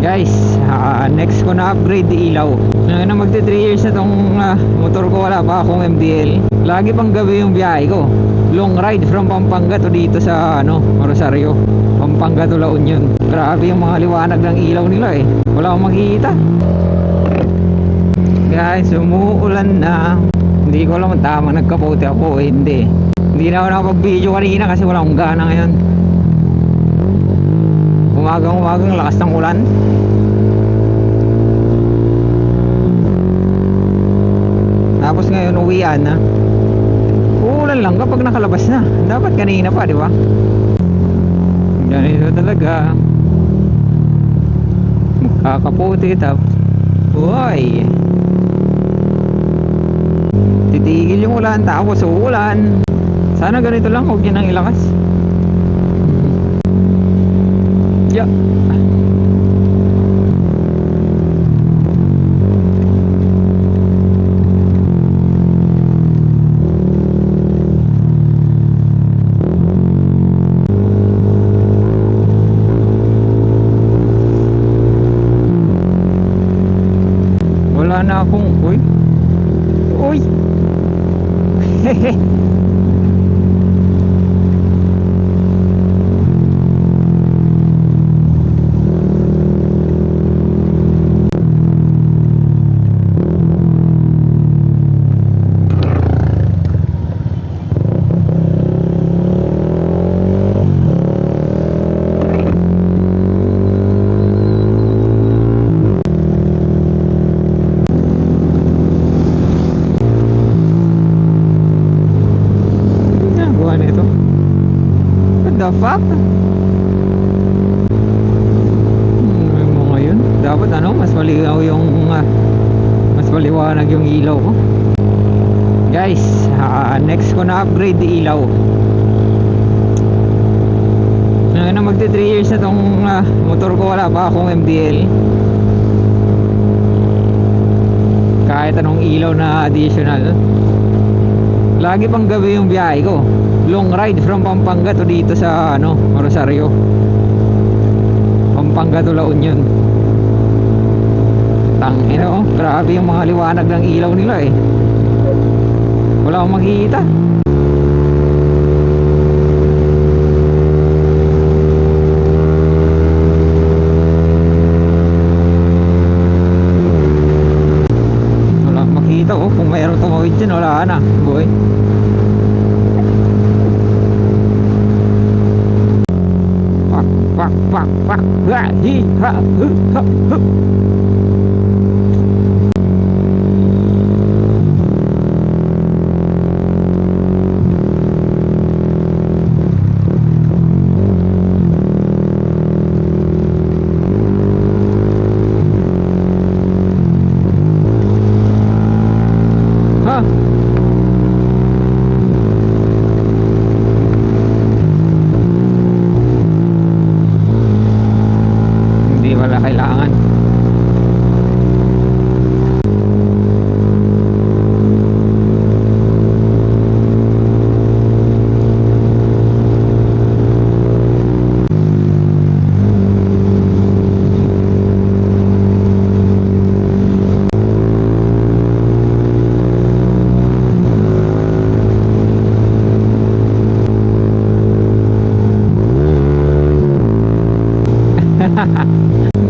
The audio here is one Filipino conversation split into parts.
Guys, next ko na upgrade ilaw. Na magti 3 years na tong motor ko, wala pa akong MDL. Lagi pang gabi yung biyahe ko. Long ride from Pampanga to dito sa Rosario. Pampanga to La Union. Grabe yung mga liwanag ng ilaw nila eh. Wala akong makikita. Guys, umuulan na. Hindi ko alam tama nagkapote ako eh. Hindi na ako nakapag-video kanina kasi wala akong gana ngayon. Umagang lakas ng ulan. Tapos ngayon uwian na. Uulan lang kapag nakalabas na. Dapat kanina pa, di ba? Ganito talaga. Kakaputi tap. Uy. Titigil yung ulan tapos uulan. Sana ganito lang, huwag yun ang ilakas. Yeah. Wala na akong uy hehe. The fuck? Mo ngayon dapat mas maligaw yung mas maliwanag yung ilaw ko. Guys, next ko na upgrade ilaw. Na magti 3 years na tong motor ko, wala pa akong MDL. Kahit anong ilaw na additional. Lagi pang gabi yung biyahe ko. Long ride from Pampanga to dito sa Rosario. Pampanga to La Union. Tangina grabe yung mga liwanag ng ilaw nila eh. Wala akong makikita. Wala akong makikita kung mayroong tumawid dyan, wala na boy. Pak ha hi ha hu ha hu. Kailangan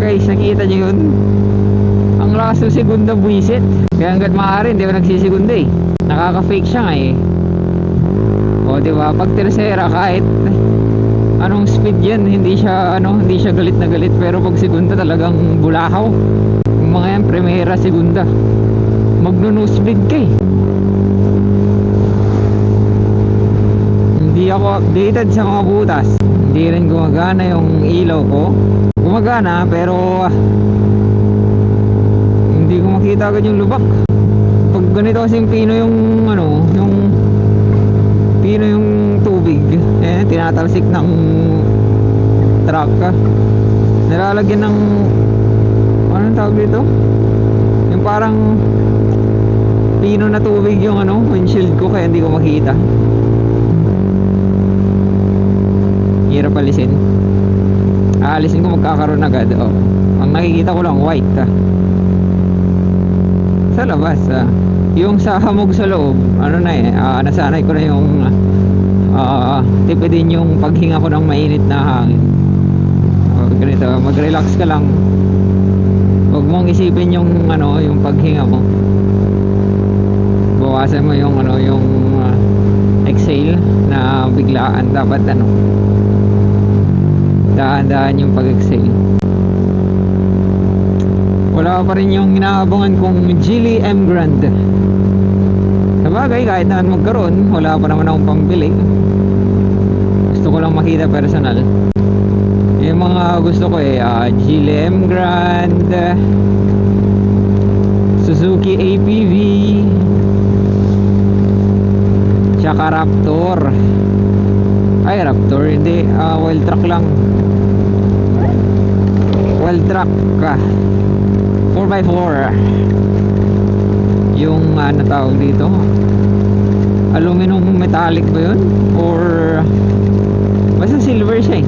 guys, nakita nyo yun? Ang lakas ng segunda buwisit. Kaya hanggat maaari hindi ko nagsisigunda eh. Nakaka-fake siya nga eh. O diba, pag tercera kahit anong speed yan, hindi siya galit na galit. Pero pag segunda talagang bulahaw. Yung mga yan, primera, segunda, magno-nosebleed ka eh. Hindi ako updated sa mga butas. Hindi rin gumagana yung ilaw ko. Gumagana pero hindi ko makita agad yung lubak. Pag ganito kasing pino yung yung pino yung tubig, tinatalsik ng truck. Nilalagyan ng anong tawag dito? Yung parang pino na tubig yung windshield ko, kaya hindi ko makita. Hirap alisin. Aalisin ko, magkakaroon agad. Ang nakikita ko lang white sa labas yung sa hamog sa loob ano na nasanay ko na yung tipidin yung paghinga ko ng mainit na hangin. Ganito, mag-relax ka lang, huwag mong isipin yung yung paghinga mo, bawasan mo yung yung exhale na biglaan. Dapat dahan-dahan yung pag-exhale. Wala pa rin yung inaabangan kong Geely M Grand. Sabagay, kahit naman magkaroon, wala pa naman akong pambili. Gusto ko lang makita personal. Yung mga gusto ko Geely M Grand, Suzuki APV, tsaka Raptor. Ay, Raptor, hindi, wild truck lang. Wild truck 4x4. Yung tawag dito, aluminum metallic ba yun? Or basta silver siya